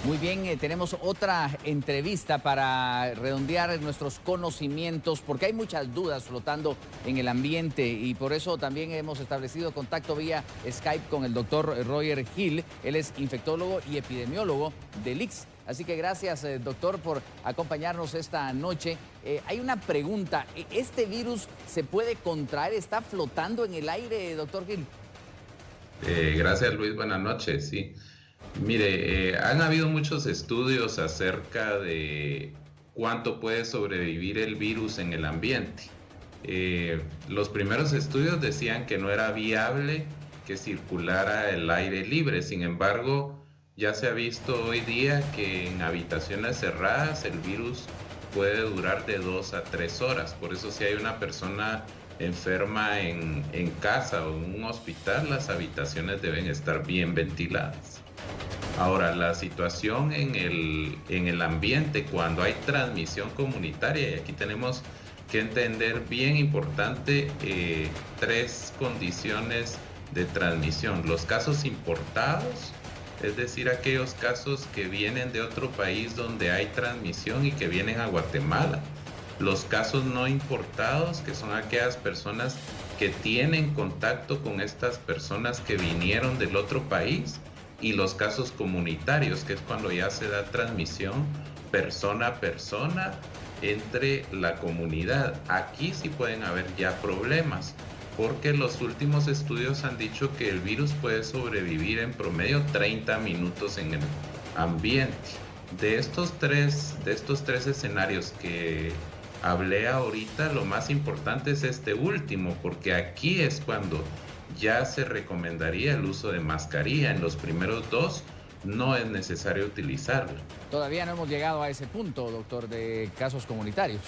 Muy bien, tenemos otra entrevista para redondear nuestros conocimientos, porque hay muchas dudas flotando en el ambiente y por eso también hemos establecido contacto vía Skype con el doctor Roger Hill. Él es infectólogo y epidemiólogo del ICS. Así que gracias, doctor, por acompañarnos esta noche. Hay una pregunta. ¿Este virus se puede contraer? ¿Está flotando en el aire, doctor Hill? Gracias, Luis. Buenas noches. Sí. Mire, han habido muchos estudios acerca de cuánto puede sobrevivir el virus en el ambiente. Los primeros estudios decían que no era viable que circulara el aire libre. Sin embargo, ya se ha visto hoy día que en habitaciones cerradas el virus puede durar de 2 a 3 horas. Por eso si hay una persona enferma en casa o en un hospital, las habitaciones deben estar bien ventiladas. Ahora, la situación en el ambiente cuando hay transmisión comunitaria, y aquí tenemos que entender bien importante 3 condiciones de transmisión. Los casos importados, es decir, aquellos casos que vienen de otro país donde hay transmisión y que vienen a Guatemala. Los casos no importados, que son aquellas personas que tienen contacto con estas personas que vinieron del otro país. Y los casos comunitarios, que es cuando ya se da transmisión persona a persona entre la comunidad. Aquí sí pueden haber ya problemas, porque los últimos estudios han dicho que el virus puede sobrevivir en promedio 30 minutos en el ambiente. De estos tres escenarios que hablé ahorita, lo más importante es este último, porque aquí es cuando ya se recomendaría el uso de mascarilla. En los primeros 2 no es necesario utilizarlo. Todavía no hemos llegado a ese punto, doctor, de casos comunitarios.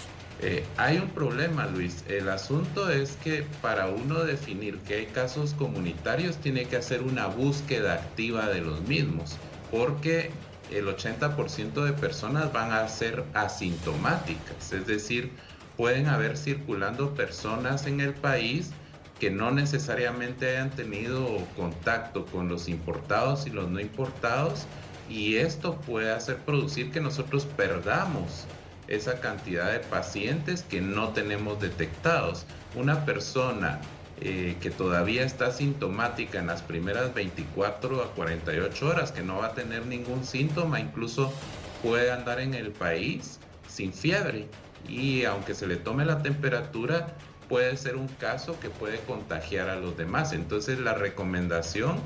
Hay un problema, Luis. El asunto es que para uno definir que hay casos comunitarios tiene que hacer una búsqueda activa de los mismos, porque el 80% de personas van a ser asintomáticas, es decir, pueden haber circulando personas en el país que no necesariamente hayan tenido contacto con los importados y los no importados, y esto puede hacer producir que nosotros perdamos esa cantidad de pacientes que no tenemos detectados. Una persona que todavía está sintomática en las primeras 24 a 48 horas, que no va a tener ningún síntoma, incluso puede andar en el país sin fiebre, y aunque se le tome la temperatura, puede ser un caso que puede contagiar a los demás. Entonces la recomendación,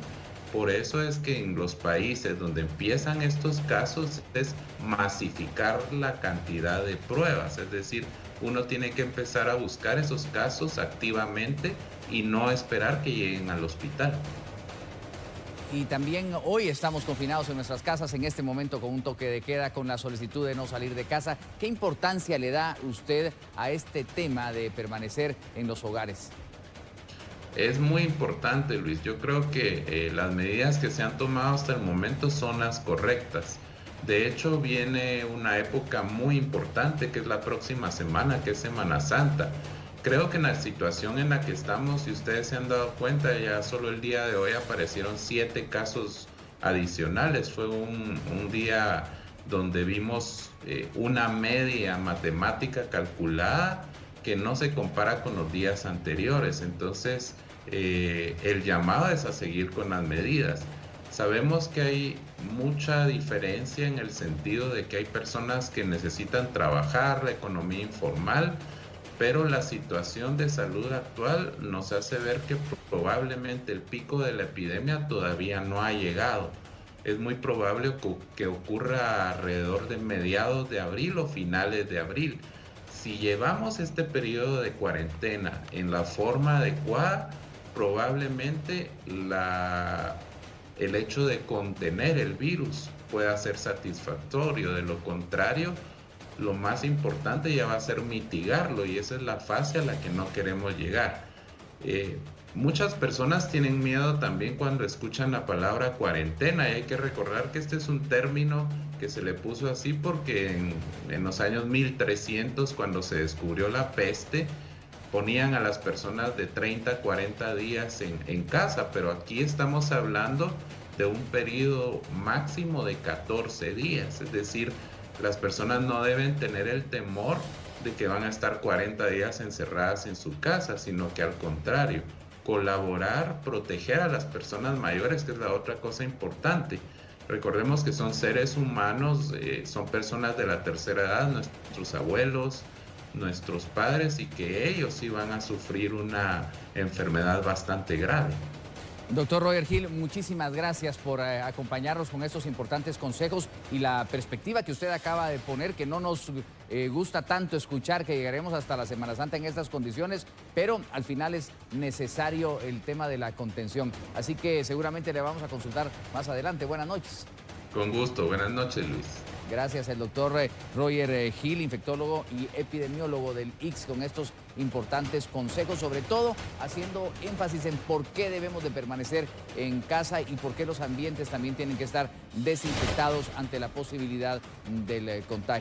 por eso es que en los países donde empiezan estos casos es masificar la cantidad de pruebas, es decir, uno tiene que empezar a buscar esos casos activamente y no esperar que lleguen al hospital. Y también hoy estamos confinados en nuestras casas en este momento con un toque de queda, con la solicitud de no salir de casa. ¿Qué importancia le da usted a este tema de permanecer en los hogares? Es muy importante, Luis. Yo creo que las medidas que se han tomado hasta el momento son las correctas. De hecho, viene una época muy importante que es la próxima semana, que es Semana Santa. Creo que en la situación en la que estamos, si ustedes se han dado cuenta, ya solo el día de hoy aparecieron 7 casos adicionales. Fue un día donde vimos una media matemática calculada que no se compara con los días anteriores. Entonces, el llamado es a seguir con las medidas. Sabemos que hay mucha diferencia en el sentido de que hay personas que necesitan trabajar, la economía informal, pero la situación de salud actual nos hace ver que probablemente el pico de la epidemia todavía no ha llegado. Es muy probable que ocurra alrededor de mediados de abril o finales de abril. Si llevamos este periodo de cuarentena en la forma adecuada, probablemente el hecho de contener el virus pueda ser satisfactorio. De lo contrario, lo más importante ya va a ser mitigarlo, y esa es la fase a la que no queremos llegar. Muchas personas tienen miedo también cuando escuchan la palabra cuarentena, y hay que recordar que este es un término que se le puso así porque en los años 1300, cuando se descubrió la peste, ponían a las personas de 30 a 40 días en casa, pero aquí estamos hablando de un periodo máximo de 14 días. Es decir, las personas no deben tener el temor de que van a estar 40 días encerradas en su casa, sino que al contrario, colaborar, proteger a las personas mayores, que es la otra cosa importante. Recordemos que son seres humanos, son personas de la tercera edad, nuestros abuelos, nuestros padres, y que ellos sí van a sufrir una enfermedad bastante grave. Doctor Roger Gil, muchísimas gracias por acompañarnos con estos importantes consejos y la perspectiva que usted acaba de poner, que no nos gusta tanto escuchar que llegaremos hasta la Semana Santa en estas condiciones, pero al final es necesario el tema de la contención. Así que seguramente le vamos a consultar más adelante. Buenas noches. Con gusto. Buenas noches, Luis. Gracias al doctor Roger Gil, infectólogo y epidemiólogo del ICS, con estos importantes consejos, sobre todo haciendo énfasis en por qué debemos de permanecer en casa y por qué los ambientes también tienen que estar desinfectados ante la posibilidad del contagio.